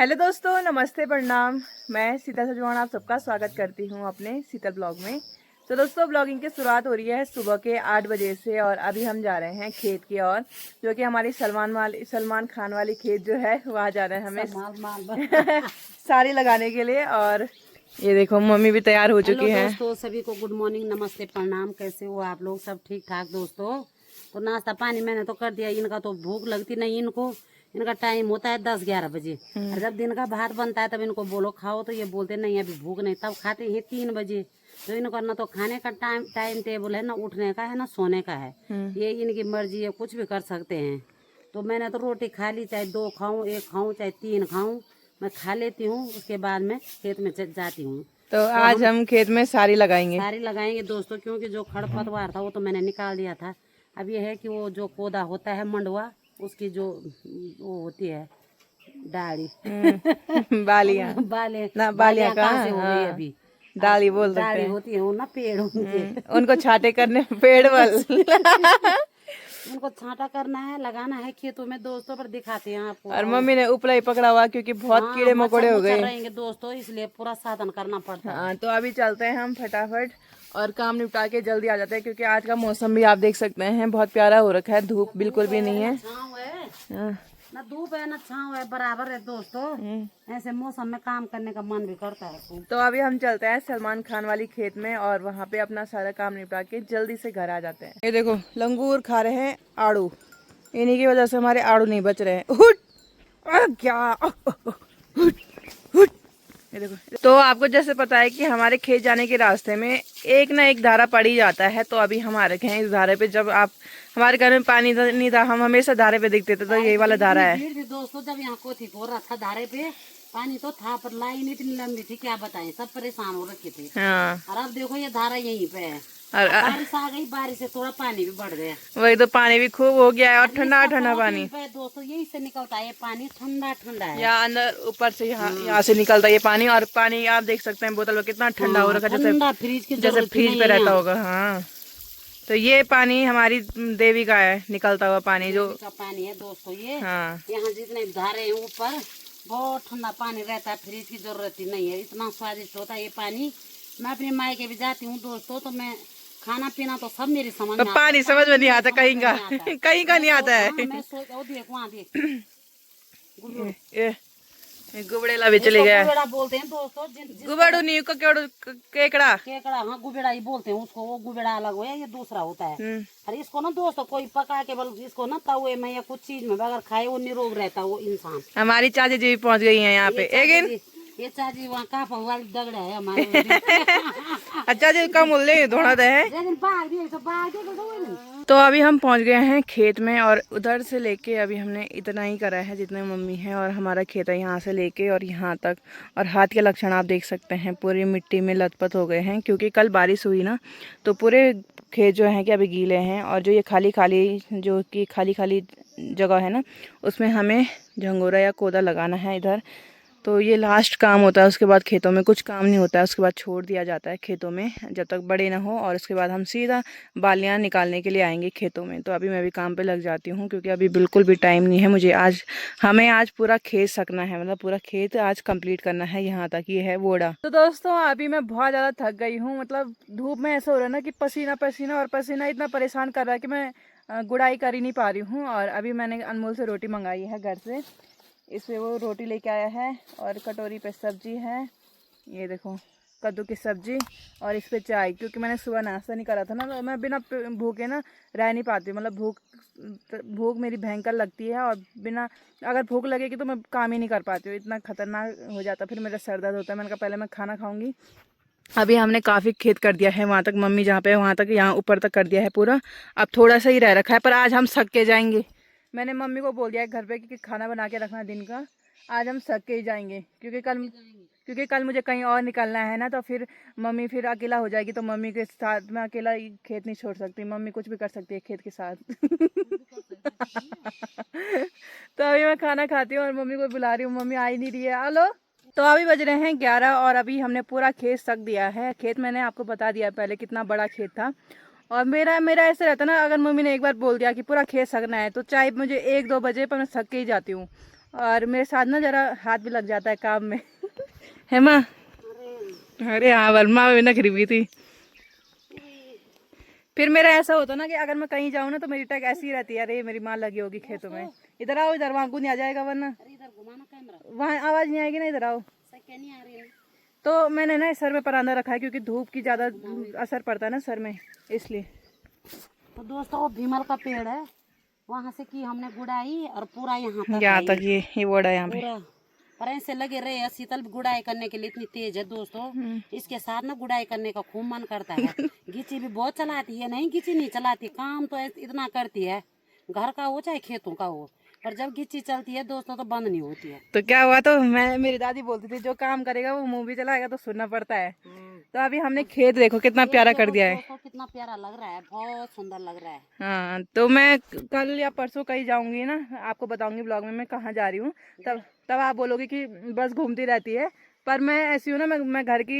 Hello दोस्तों, नमस्ते, प्रणाम। मैं सीता सजवान आप सबका स्वागत करती हूँ अपने शीतल ब्लॉग में। तो दोस्तों, ब्लॉगिंग की शुरुआत हो रही है सुबह के 8 बजे से और अभी हम जा रहे हैं खेत की ओर, जो कि हमारी सलमान खान वाली खेत जो है वहाँ जा रहे हैं हमें साड़ी लगाने के लिए। और ये देखो मम्मी भी तैयार हो चुकी है। दोस्तों, सभी को गुड मॉर्निंग, नमस्ते, प्रणाम। कैसे हो आप लोग? सब ठीक ठाक दोस्तों। तो नाश्ता पानी मैंने तो कर दिया। इनका तो भूख लगती नहीं इनको। इनका टाइम होता है 10-11 बजे और जब दिन का भात बनता है तब इनको बोलो खाओ तो ये बोलते नहीं अभी भूख नहीं, तब खाते हैं 3 बजे। तो इनको ना तो खाने का टाइम टेबल है, ना उठने का है, ना सोने का है। ये इनकी मर्जी है, कुछ भी कर सकते हैं। तो मैंने तो रोटी खा ली, चाहे 2 खाऊं, 1 खाऊं, चाहे 3 खाऊं, मैं खा लेती हूँ। उसके बाद मैं खेत में जाती हूँ। तो आज हम खेत में साड़ी लगाएंगे। सारी लगाएंगे दोस्तों, क्योंकि जो खरपतवार था वो तो मैंने निकाल दिया था। अब ये है कि वो जो पौधा होता है मंडुआ, उसकी जो वो होती है डाली बालियां ना, बालियां कहाँ से हो गई हाँ, अभी? डाली बोल सकते डाली हैं। होती है वो ना, पेड़ उनके उनको छाटे करने पेड़ बल उनको छांटा करना है, लगाना है खेतों में दोस्तों, पर दिखाते हैं आपको। और मम्मी ने उपला ही पकड़ा हुआ क्योंकि बहुत कीड़े मकोड़े हो गए रहेंगे दोस्तों, इसलिए पूरा साधन करना पड़ता है। हाँ, तो अभी चलते हैं हम फटाफट और काम निपटा के जल्दी आ जाते हैं, क्योंकि आज का मौसम भी आप देख सकते हैं बहुत प्यारा हो रखा है। धूप बिल्कुल भी नहीं है। छाँव है, हाँ, ना धूप है ना छाँव है, बराबर है दोस्तों। ऐसे मौसम में काम करने का मन भी करता है खूब। तो अभी हम चलते हैं सलमान खान वाली खेत में और वहाँ पे अपना सारा काम निपटा के जल्दी से घर आ जाते हैं। ये देखो लंगूर खा रहे हैं आड़ू, इन्हीं की वजह से हमारे आड़ू नहीं बच रहे हैं। उठ! क्या उठ! उठ! ये देखो। तो आपको जैसे पता है कि हमारे खेत जाने के रास्ते में एक ना एक धारा पड़ ही जाता है। तो अभी हम आ रखे हैं इस धारे पे। जब आप हमारे घर में पानी नहीं था, हम हमेशा धारे पे दिखते थे, तो यही वाला धारा है। भीड़ थी दोस्तों, जब यहाँ को थी हो रहा था धारे पे, पानी तो था पर लाइन इतनी लंबी थी, क्या बताएं, सब परेशान हो रखे थे। हाँ, और अब देखो ये धारा यहीं पे है। और बारिश आ गई, बारिश से थोड़ा पानी भी बढ़ गया। वही तो, पानी भी खूब हो गया है और ठंडा ठंडा पानी। दोस्तों यही से निकलता है ये पानी, ठंडा ठंडा है। यहाँ अंदर ऊपर से यहाँ से निकलता है ये पानी। और पानी आप देख सकते हैं बोतल में कितना ठंडा हो रखा है, ठंडा, फ्रिज की जैसे फ्रिज पे रहता होगा। हाँ, तो ये पानी हमारी देवी का है, निकलता हुआ पानी जो का पानी है दोस्तों ये। हाँ, यहाँ जितने धारे हैं ऊपर बहुत ठंडा पानी रहता है, फ्रिज की जरूरत ही नहीं है, इतना स्वादिष्ट होता है ये पानी। मैं अपने मायके भी जाती हूँ दोस्तों, तो मैं खाना पीना तो सब मेरी समझ में पानी समझ में नहीं आता कहीं का कहीं का नहीं आता है। मैं सोच देख वहाँ देख गुबड़ेला भी चले गया। गुबेड़ा बोलते हैं दोस्तों, गुबड़ू नहीं केकड़ा केकड़ा, हाँ गुबेड़ा ही बोलते हैं उसको। वो गुबेड़ा अलग हो, ये दूसरा होता है। अरे इसको ना दोस्तों कोई पका के बल इसको ना तवे में या कुछ चीज में अगर खाए वो निरोग रहता है वो इंसान। हमारी चाची जी भी पहुंच गई हैं यहाँ पे। एक ये चाची वहाँ का वाली दगड़ा है हमारे अच्छा जी कम मूल्य थोड़ा दे है। लेकिन तो अभी हम पहुंच गए हैं खेत में और उधर से लेके अभी हमने इतना ही करा है जितने मम्मी है, और हमारा खेत है यहाँ से लेके और यहाँ तक। और हाथ के लक्षण आप देख सकते हैं, पूरी मिट्टी में लथपथ हो गए हैं क्योंकि कल बारिश हुई ना, तो पूरे खेत जो है कि अभी गीले हैं। और जो ये खाली खाली जगह है ना, उसमें हमें झंगोरा या कोदा लगाना है इधर। तो ये लास्ट काम होता है, उसके बाद खेतों में कुछ काम नहीं होता है। उसके बाद छोड़ दिया जाता है खेतों में जब तक बड़े ना हो, और उसके बाद हम सीधा बालियाँ निकालने के लिए आएंगे खेतों में। तो अभी मैं भी काम पे लग जाती हूँ क्योंकि अभी बिल्कुल भी टाइम नहीं है मुझे। हमें आज पूरा खेत सकना है, मतलब पूरा खेत आज कंप्लीट करना है। यहाँ तक ये है वोड़ा। तो दोस्तों अभी मैं बहुत ज़्यादा थक गई हूँ, मतलब धूप में ऐसा हो रहा है ना कि पसीना पसीना, और पसीना इतना परेशान कर रहा है कि मैं गुड़ाई कर ही नहीं पा रही हूँ। और अभी मैंने अनमोल से रोटी मंगाई है घर से, इसमें वो रोटी लेके आया है और कटोरी पे सब्जी है। ये देखो कद्दू की सब्जी, और इस पे चाय, क्योंकि मैंने सुबह नाश्ता नहीं करा था ना, तो मैं बिना भूखे ना रह नहीं पाती। मतलब भूख मेरी भयंकर लगती है, और बिना अगर भूख लगेगी तो मैं काम ही नहीं कर पाती हूँ, इतना खतरनाक हो जाता है। फिर मेरा सर दर्द होता है। मैंने कहा पहले मैं खाना खाऊंगी। अभी हमने काफ़ी खेत कर दिया है, वहाँ तक मम्मी जहाँ पे है वहाँ तक, यहाँ ऊपर तक कर दिया है पूरा। अब थोड़ा सा ही रह रखा है, पर आज हम सक के जाएंगे। मैंने मम्मी को बोल दिया है घर पे कि खाना बना के रखना दिन का, आज हम सक के ही जाएंगे क्योंकि कल मुझे कहीं और निकलना है ना। तो फिर मम्मी फिर अकेला हो जाएगी, तो मम्मी के साथ मैं अकेला खेत नहीं छोड़ सकती। मम्मी कुछ भी कर सकती है खेत के साथ तो अभी मैं खाना खाती हूँ और मम्मी को बुला रही हूँ, मम्मी आ ही नहीं रही है। हेलो। तो अभी बज रहे हैं 11 और अभी हमने पूरा खेत सक दिया है। खेत मैंने आपको बता दिया पहले कितना बड़ा खेत था। और मेरा ऐसे रहता ना, अगर मम्मी ने एक बार बोल दिया कि पूरा खेत सकना है, तो चाहे मुझे 1-2 बजे पर मैं सक के ही जाती हूँ। और मेरे साथ ना जरा हाथ भी लग जाता है काम में। है माँ? अरे हाँ, वर्मा में नखरी हुई थी। फिर मेरा ऐसा होता ना कि अगर मैं कहीं जाऊँ ना तो मेरी टैग ऐसी ही रहती है, अरे मेरी माँ लगी होगी खेतों में। इधर आओ, इधर वहाँ नहीं आ जाएगा वरना इधर घुमाना कैमरा, वहाँ आवाज नहीं आएगी ना। इधर आओ। क्या नहीं आ रही है। तो मैंने ना सर में परांदा रखा है क्योंकि धूप की ज्यादा असर पड़ता है ना सर में, इसलिए। तो दोस्तों वो भीमल का पेड़ है, वहाँ से की हमने गुड़ाई और पूरा यहाँ यहाँ तक ये वर्ड है यहाँ पे। पूरा पर ऐसे लगे रहे। शीतल गुड़ाई करने के लिए इतनी तेज है दोस्तों, इसके साथ ना गुड़ाई करने का खूब मन करता है। गिची भी बहुत चलाती है, नहीं गिची नहीं चलाती, काम तो इतना करती है, घर का हो चाहे खेतों का हो, पर जब गिची चलती है दोस्तों तो बंद नहीं होती है। तो क्या हुआ, तो मैं मेरी दादी बोलती थी जो काम करेगा वो मुंह भी चलाएगा, तो सुनना पड़ता है। तो अभी हमने खेत देखो कितना प्यारा कर दिया है। दोस्तों कितना प्यारा लग रहा है, बहुत सुंदर लग रहा है। हाँ, तो मैं कल या परसों कहीं जाऊंगी ना, आपको बताऊंगी ब्लॉग में मैं कहाँ जा रही हूँ। तब तब आप बोलोगे कि बस घूमती रहती है। पर मैं ऐसी हूँ ना, मैं घर की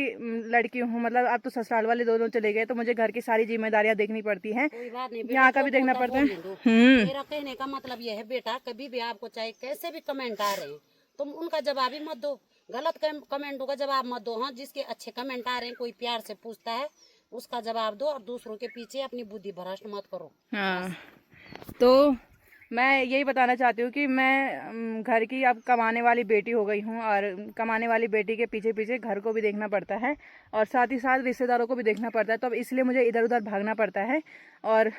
लड़की हूँ। मतलब अब तो ससुराल वाले दोनों चले गए तो मुझे घर की सारी जिम्मेदारियां देखनी पड़ती हैं, कोई बात नहीं, यहाँ का भी देखना पड़ता है। मेरा कहने का मतलब यह है बेटा, कभी भी आपको चाहे कैसे भी कमेंट आ रहे हैं तुम उनका जवाब ही मत दो, गलत कमेंटों का जवाब मत दो। हाँ, जिसके अच्छे कमेंट आ रहे हैं, कोई प्यार से पूछता है उसका जवाब दो, और दूसरों के पीछे अपनी बुद्धि भ्रष्ट मत करो। हाँ, तो मैं यही बताना चाहती हूँ कि मैं घर की अब कमाने वाली बेटी हो गई हूँ, और कमाने वाली बेटी के पीछे पीछे घर को भी देखना पड़ता है और साथ ही साथ रिश्तेदारों को भी देखना पड़ता है। तो अब इसलिए मुझे इधर उधर भागना पड़ता है। और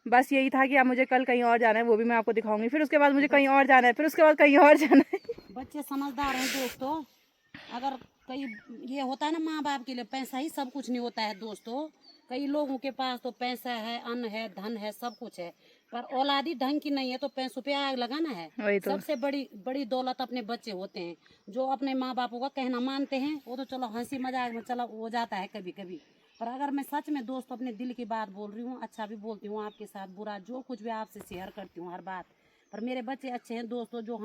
बस यही था कि अब मुझे कल कहीं और जाना है, वो भी मैं आपको दिखाऊंगी। फिर उसके बाद मुझे कहीं और जाना है, फिर उसके बाद कहीं और जाना है। बच्चे समझदार हैं दोस्तों। अगर कई ये होता है ना, माँ बाप के लिए पैसा ही सब कुछ नहीं होता है दोस्तों। कई लोगों के पास तो पैसा है, अन्न है, धन है, सब कुछ है, पर औलादी ढंग की नहीं है तो पैसों पे आग लगाना है। वही तो। सबसे बड़ी बड़ी दौलत अपने बच्चे होते हैं, जो अपने माँ बापों का कहना मानते हैं। वो तो चलो हंसी मजाक में चलो हो जाता है कभी कभी, पर अगर मैं सच में दोस्तों अपने दिल की बात बोल रही हूँ, अच्छा भी बोलती हूँ आपके साथ, बुरा जो कुछ भी आपसे शेयर करती हूँ हर बात, पर मेरे बच्चे अच्छे हैं दोस्तों, जो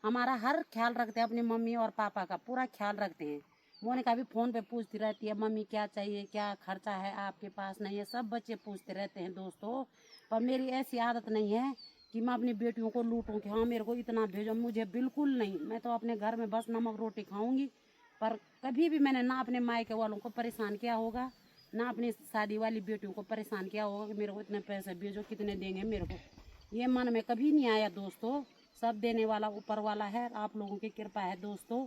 हमारा हर ख्याल रखते हैं। अपनी मम्मी और पापा का पूरा ख्याल रखते हैं। मोनिका भी फोन पे पूछती रहती है, मम्मी क्या चाहिए, क्या खर्चा है आपके पास, नहीं है, सब बच्चे पूछते रहते हैं दोस्तों। पर मेरी ऐसी आदत नहीं है कि मैं अपनी बेटियों को लूटूं कि हाँ मेरे को इतना भेजो, मुझे बिल्कुल नहीं। मैं तो अपने घर में बस नमक रोटी खाऊंगी, पर कभी भी मैंने ना अपने मायके वालों को परेशान किया होगा, ना अपनी शादी वाली बेटियों को परेशान किया होगा कि मेरे को इतने पैसे भेजो, कितने देंगे मेरे को। ये मन में कभी नहीं आया दोस्तों। सब देने वाला ऊपर वाला है, आप लोगों की कृपा है दोस्तों,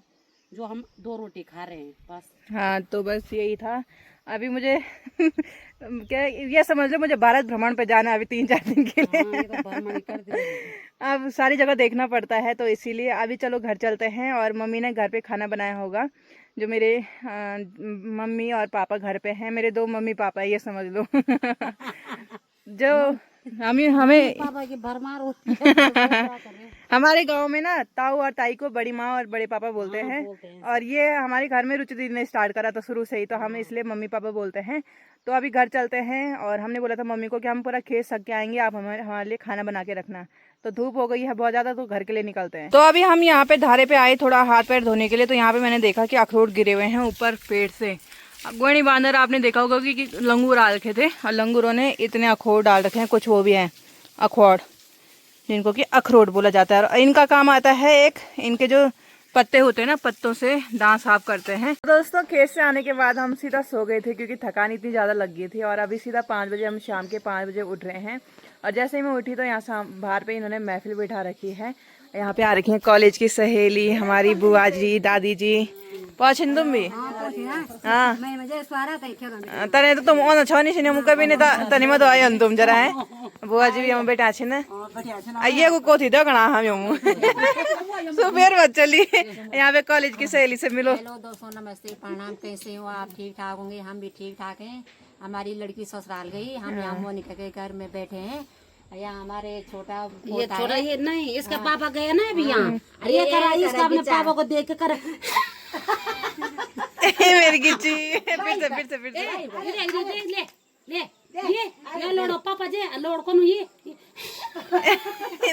जो हम 2 रोटी खा रहे हैं बस। हाँ, तो बस यही था। अभी मुझे क्या ये समझ लो, मुझे भारत भ्रमण पे जाना है अभी 3-4 दिन के लिए। हाँ, ये तो भ्रमण कर दिया। अब सारी जगह देखना पड़ता है, तो इसीलिए अभी चलो घर चलते हैं। और मम्मी ने घर पे खाना बनाया होगा, जो मेरे मम्मी और पापा घर पे हैं। मेरे 2 मम्मी पापा है, ये समझ लो। जो हमें पापा की भरमार होती है, तो क्या करें। हमारे गांव में ना ताऊ और ताई को बड़ी माँ और बड़े पापा बोलते हाँ, हैं। बोलते हैं। और ये हमारे घर में रुचि दीदी ने स्टार्ट करा था शुरू से ही, तो हम इसलिए मम्मी पापा बोलते हैं। तो अभी घर चलते हैं, और हमने बोला था मम्मी को कि हम पूरा खेत सक के आएंगे, आप हमारे लिए खाना बना के रखना। तो धूप हो गई है बहुत ज्यादा, तो घर के लिए निकलते हैं। तो अभी हम यहाँ पे धारे पे आए थोड़ा हाथ पैर धोने के लिए। तो यहाँ पे मैंने देखा कि अखरोट गिरे हुए हैं ऊपर पेड़ से। गोणी बांदर आपने देखा होगा कि लंगूर आ रखे थे, और लंगूरों ने इतने अखरोट डाल रखे हैं। कुछ वो भी हैं अखरोट, जिनको कि अखरोट बोला जाता है। और इनका काम आता है, एक इनके जो पत्ते होते हैं ना, पत्तों से दांत साफ करते हैं। तो दोस्तों, खेत से आने के बाद हम सीधा सो गए थे क्योंकि थकान इतनी ज़्यादा लग गई थी। और अभी सीधा 5 बजे, हम शाम के 5 बजे उठ रहे हैं। और जैसे ही मैं उठी तो यहाँ बाहर पे इन्होंने महफिल बिठा रखी है। यहाँ पे आ रखी है कॉलेज की सहेली, हमारी बुआ जी, दादी जी। पहुँचन तुम भी? हाँ, तने तो तुम ओना छो नहीं मुका भी नहीं, तनी मत आयो तुम जरा है। बुआ जी भी हम बेटा छे ना, आइए को कोथी दगना हम यूं सुबह बच चली। यहाँ पे कॉलेज की सहेली से मिलो। हेलो दोस्तों, नमस्ते, प्रणाम, कैसे हो आप? ठीक ठाक होंगे, हम भी ठीक ठाक हैं। हमारी लड़की ससुराल गई, हम यहाँ मोनिका के घर में बैठे हैं। यहाँ हमारे छोटा ये छोटा ये नहीं, इसका पापा गए ना अभी यहाँ, ये करा इसका अपने पापा को देख के कर। मेरी गिच्ची फिर से ले लोड़ो पापा जे लोड़ को ये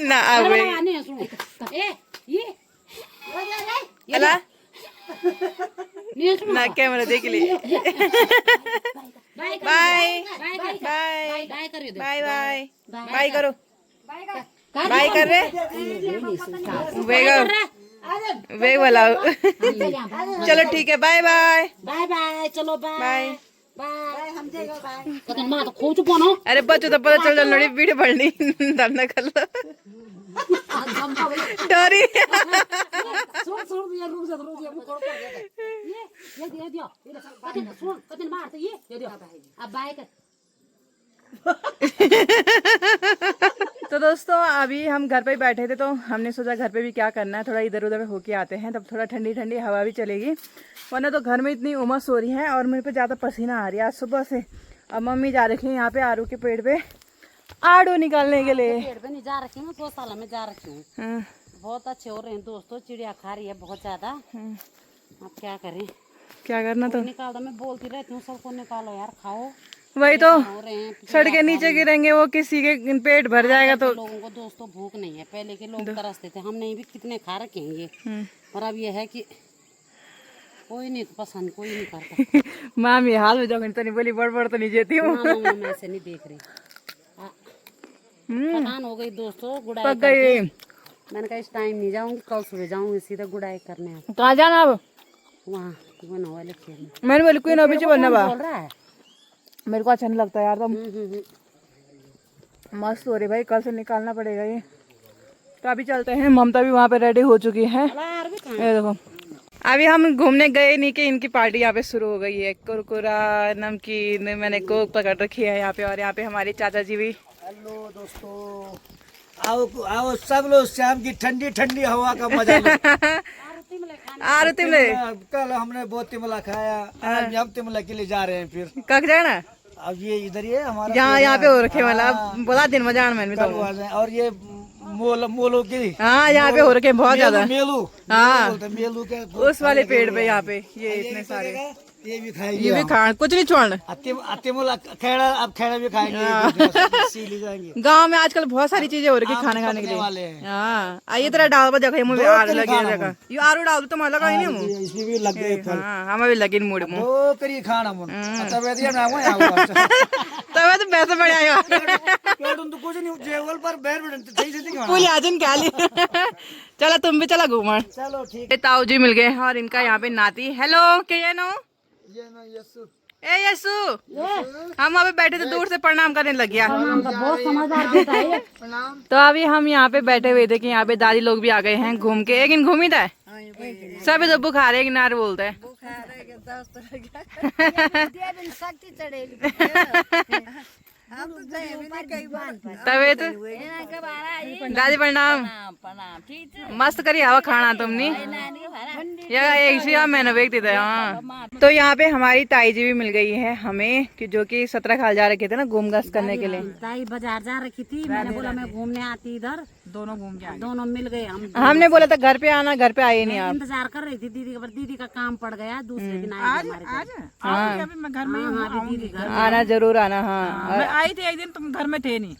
ना आवे ये अला ना कैमरा देख ले। Bye bye bye bye bye कर दो, बाय बाय बाय करो। बाय कर रहे वेग वेग वाला चलो ठीक है बाय बाय बाय बाय चलो बाय बाय बाय हम जाएगा बाय कतन मां तो खूब चुपानो अरे बच्चों तो पता चल जाए वीडियो पढ़नी धरना कर लो डरी सुन ये रुक जा मुझे कर ये दियो कतन मारते ये दियो अब बाय कर तो दोस्तों अभी हम घर पे ही बैठे थे तो हमने सोचा घर पे भी क्या करना है, थोड़ा इधर उधर होके आते हैं, तब थोड़ा ठंडी ठंडी हवा भी चलेगी, वरना तो घर में इतनी उमस हो रही है और मेरे पे ज़्यादा पसीना आ रही है आज सुबह से। अब मम्मी जा रखी है यहाँ पे आड़ू के पेड़ पे आड़ू निकालने के लिए। पेड़ पे नहीं जा रखी हूँ, गौशाला में जा रखी हूँ। बहुत अच्छे हो रहे हैं दोस्तों, चिड़िया खा रही है बहुत ज्यादा। अब क्या करें, क्या करना तो निकाल दो, मैं बोलती रहती हूँ सबको निकालो यार खाओ। वही तो हो रहे हैं सड़ के नीचे गिरेंगे, वो किसी के पेट भर जाएगा तो। लोगों को दोस्तों भूख नहीं है, पहले के लोग तरसते थे, हमने भी कितने खा रखे हैं ये। और अब ये है कि कोई नहीं पसंद, कोई नहीं करता। माम ये हाल में जाओगे तो नहीं बोली बड़ तो नहीं जेती हूँ। मैं ऐसे नहीं देख रही, पठान हो गई दोस्तों, गुड़ाई पक गई। मैंने कहा इस टाइम नहीं जाऊंगी, कल सुबह जाऊंगी सीधा गुड़ाई करने। कहाँ जाना अब? वहाँ बना वाले खेल में। मैंने बोली कोई ना पीछे बनना बा, बोल रहा है मेरे को अच्छा नहीं लगता यार। तो मस्त हो रही भाई, कल से निकालना पड़ेगा ये। तो अभी चलते हैं, ममता भी वहाँ पे रेडी हो चुकी है। ये देखो अभी हम घूमने गए नहीं कि इनकी पार्टी यहाँ पे शुरू हो गई है। कुरकुरा नमकीन मैंने कोक पकड़ रखी है यहाँ पे, और यहाँ पे हमारे चाचा जी भी। हेलो दोस्तों, आओ आओ सब लोग शाम की ठंडी ठंडी हवा का मजा लो। आरती में कल हमने बहुत तिमला खाया, आज हम तिमला के लिए जा रहे हैं फिर। कब जाना? अब ये इधर ही है हमारा, यहाँ पे हो रखे वाला बोला दिन में जाना मैंने कल तो। वहाँ जाएं। और ये मोलो की, हाँ यहाँ पे हो रखे बहुत ज्यादा। मेलू, हाँ मेलू के उस वाले पेड़ पे यहाँ पे ये इतने सारे, ये भी खाएंगे, ये भी खा कुछ नहीं छोड़ना। तिमला खेड़ा, अब खेड़ा भी खाएंगे, सीली जाएंगे। गांव में आजकल बहुत सारी चीजें हो रही खाने खाने के वाले लिए। हैं। हाँ आइए तरह डाल बा जगह मुझे आर लगे जगह ये आरू डाल तो लगा ही नहीं मुँह। इसमें भी लग गए फल, हाँ हमें भी लगी मुड़ मुँह। दो करी खाना मुन तब दिया ना वो तब तो पैसे बढ़िया यार तो कुछ नहीं, जेवल पर बैठ सही से दिखा। फुल आजन क्या ली। चलो तुम भी चला घूमन। चलो ठीक ये ताऊ जी मिल गए हैं और इनका यहाँ पे नाती। हेलो क्या नो ये ना यस्सु, ए यस्सु, हम वहाँ पे बैठे थे, दूर से प्रणाम करने लग गया। बहुत समझदार बेटा है। तो अभी हम यहाँ पे बैठे हुए थे कि यहाँ पे दादी लोग भी आ गए हैं घूम के। एक दिन घूमी था सभी तो बुखार है नार बोलते हैं। तबे तो दादी प्रणाम। मस्त करी हवा खाना तुमने या एक सी मैंने व्यक्ति थे। हाँ तो यहाँ पे हमारी ताई जी भी मिल गई है हमें, कि जो कि 17 खाल जा रखे थे ना घूम घास करने के लिए। ताई बाजार जा रखी थी, मैंने बोला मैं घूमने आती इधर, दोनों घूम के दोनों मिल गए। हमने बोला था घर पे आना, घर पे आए नहीं आप। इंतजार कर रही थी दीदी का, पर दीदी का काम पड़ गया, दूसरे दिन आई हमारे घर। आना जरूर आना। हाँ मैं आई थी एक दिन, तुम घर में थे नहीं।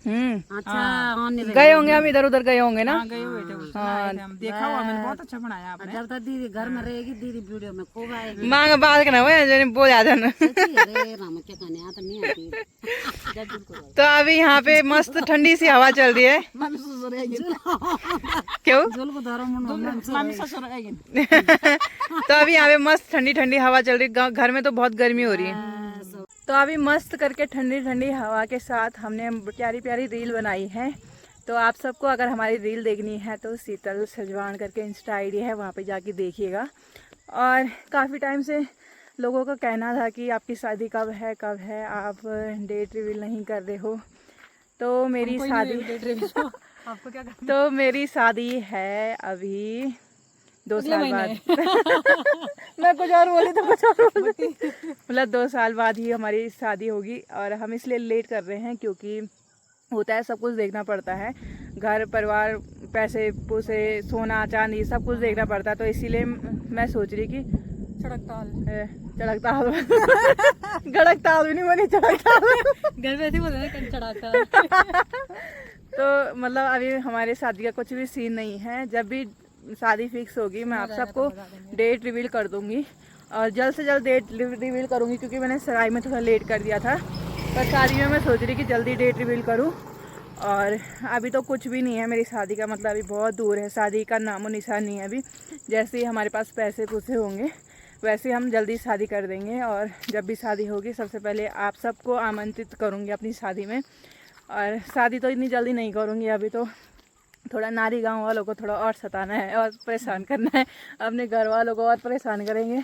अच्छा गए होंगे, हम इधर उधर गए होंगे ना। गए हुए थे उस दिन आए थे हम, देखा हुआ मैंने, बहुत अच्छा बनाया आपने। जब तक दीदी घर में रहेगी, दीदी वीडियो में खूब आएगी। मांग बात करना वो बोल आ जाना। अरे राम क्या कहने आता नहीं आती। तो अभी यहाँ पे मस्त ठंडी सी हवा चल रही है। क्यों? मामी ससुर आएगी। तो अभी यहाँ पे मस्त ठंडी ठंडी हवा चल रही है। घर में तो बहुत गर्मी हो रही है। तो अभी मस्त करके ठंडी ठंडी हवा के साथ हमने प्यारी प्यारी रील बनाई है। तो आप सबको अगर हमारी रील देखनी है तो शीतल सजवान करके इंस्टा आईडी है, वहाँ पे जाके देखिएगा। और काफ़ी टाइम से लोगों का कहना था कि आपकी शादी कब है, आप डेट रिवील नहीं कर रहे हो। तो मेरी शादी आपको क्या तो मेरी शादी है अभी 2 साल बाद। मैं कुछ और बोली तो कुछ और बोली, मतलब 2 साल बाद ही हमारी शादी होगी। और हम इसलिए लेट कर रहे हैं क्योंकि होता है सब कुछ देखना पड़ता है, घर परिवार पैसे पूसे सोना चांदी सब कुछ देखना पड़ता है। तो इसीलिए मैं सोच रही कि चढ़कताल गड़कताल भी नहीं बनी, चढ़कताल घर में ऐसे बोल रहे चढ़ाता। तो मतलब अभी हमारे शादी का कुछ भी सीन नहीं है। जब भी शादी फिक्स होगी मैं आप सबको डेट रिवील कर दूंगी, और जल्द से जल्द डेट रिवील करूंगी, क्योंकि मैंने सगाई में थोड़ा लेट कर दिया था। पर शादी में मैं सोच रही कि जल्दी डेट रिवील करूं। और अभी तो कुछ भी नहीं है मेरी शादी का, मतलब अभी बहुत दूर है, शादी का नामो निशान नहीं है अभी। जैसे ही हमारे पास पैसे पूसे होंगे वैसे हम जल्दी शादी कर देंगे। और जब भी शादी होगी सबसे पहले आप सबको आमंत्रित करूँगी अपनी शादी में। और शादी तो इतनी जल्दी नहीं करूँगी, अभी तो थोड़ा नारी गांव वालों को थोड़ा और सताना है और परेशान करना है, अपने घर वालों को और परेशान करेंगे।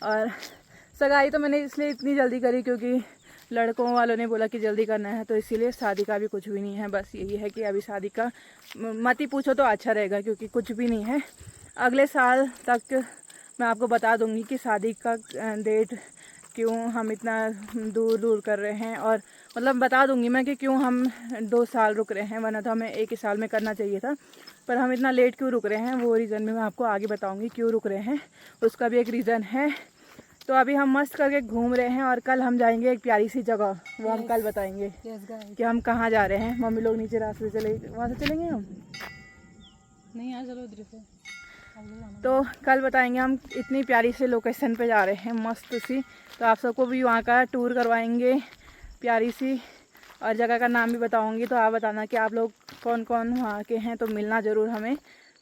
और सगाई तो मैंने इसलिए इतनी जल्दी करी क्योंकि लड़कों वालों ने बोला कि जल्दी करना है, तो इसीलिए शादी का भी कुछ भी नहीं है। बस यही है कि अभी शादी का मत ही पूछो तो अच्छा रहेगा, क्योंकि कुछ भी नहीं है। अगले साल तक मैं आपको बता दूंगी कि शादी का डेट क्यों हम इतना दूर दूर कर रहे हैं, और मतलब बता दूंगी मैं कि क्यों हम 2 साल रुक रहे हैं, वरना तो हमें 1 ही साल में करना चाहिए था। पर हम इतना लेट क्यों रुक रहे हैं वो रीज़न भी मैं आपको आगे बताऊंगी क्यों रुक रहे हैं, उसका भी एक रीज़न है। तो अभी हम मस्त करके घूम रहे हैं और कल हम जाएंगे एक प्यारी सी जगह, वो हम कल बताएंगे कि हम कहाँ जा रहे हैं। मम्मी लोग नीचे रास्ते से चले, वहाँ से चलेंगे हम नहीं यार चलो उधर से। तो कल बताएंगे हम इतनी प्यारी से लोकेशन पे जा रहे हैं मस्त सी। तो आप सबको भी वहाँ का टूर करवाएंगे प्यारी सी, और जगह का नाम भी बताऊंगी। तो आप बताना कि आप लोग कौन कौन वहाँ के हैं, तो मिलना ज़रूर हमें।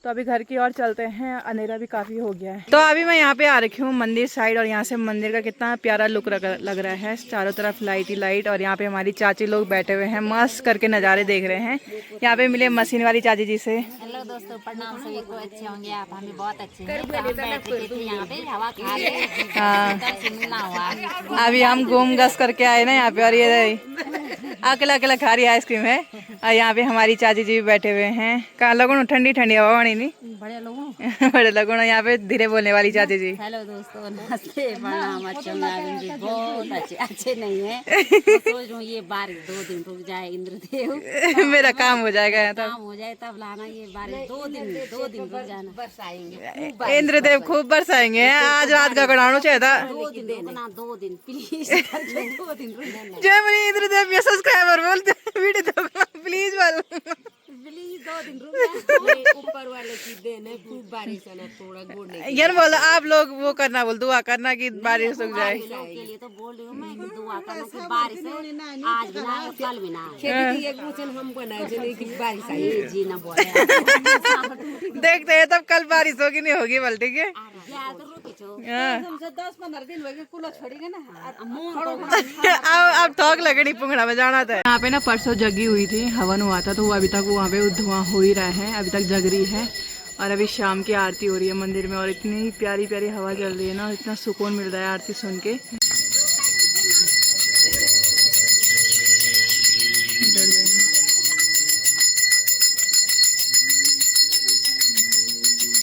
तो अभी घर की ओर चलते हैं, अंधेरा भी काफ़ी हो गया है। तो अभी मैं यहाँ पे आ रखी हूँ मंदिर साइड, और यहाँ से मंदिर का कितना प्यारा लुक लग रहा है, चारों तरफ लाइट ही लाइट। और यहाँ पे हमारी चाची लोग बैठे हुए हैं, मस्त करके नज़ारे देख रहे हैं। यहाँ पे मिले मशीन वाली चाची जी से। हेलो दोस्तों, प्रणाम सभी को। अच्छे होंगे आप, हमें बहुत अच्छे हैं। तो हम बैठे थे यहाँ पे हवा खा रहे। हाँ मिलना हुआ अभी हम घूम गस करके आए ना यहाँ पे, और ये अकेला अकेला खा रही आइसक्रीम है। और यहाँ पे हमारी चाची जी भी बैठे हुए हैं। कहाँ लगो ठंडी ठंडी हवा नहीं बड़े लोगों। बड़े लगो यहाँ पे धीरे बोलने वाली चाची जी। हेलो दोस्तों, नमस्ते, प्रणाम। अच्छे होंगे बहुत अच्छे नहीं है। तो सोच रहा हूँ ये बारिश 2 दिन रुक जाए, इंद्रदेव मेरा काम हो जाएगा तब, काम हो जाए तब लाना ये बारिश। 2 दिन रुक जाना, बरसाएंगे। इंद्रदेव खूब बरसाएंगे। आज रात का गड़ाणु चाहिए था। 2 दिन रुकना, 2 दिन प्लीज। 2 दिन रुक जाना जय मनी इंद्रदेव ये सब्सक्राइबर बोलते वीडियो प्लीज बोल प्लीज। 2 दिन रुक जाना। ऊपर वाले की देन है, खूब बारिश है ना, थोड़ा गोड़ने यार बोलो आप लोग वो करना, बोल दुआ करना कि बारिश रुक जाए। के लिए तो बोल रही हूँ मैं कि दुआ करना कि बारिश है, आज भी ना कल भी ना। खेती एक वचन हम बनाए जो नहीं कि बारिश आई जी ना बोले। देखते हैं तब कल बारिश होगी नहीं होगी, बोल ठीक है। याद रुके छो। हाँ। 10-15 दिन हो गए, कुला छोड़ेंगे ना। अब थोक लगनी पुंगड़ा में जाना था। यहाँ पे ना परसों जगी हुई थी, हवन हुआ था, तो वो अभी तक वहाँ पे धुआं हो ही रहा है, अभी तक जग रही है। और अभी शाम की आरती हो रही है मंदिर में, और इतनी प्यारी प्यारी हवा चल रही है ना, इतना सुकून मिल रहा है आरती सुन के।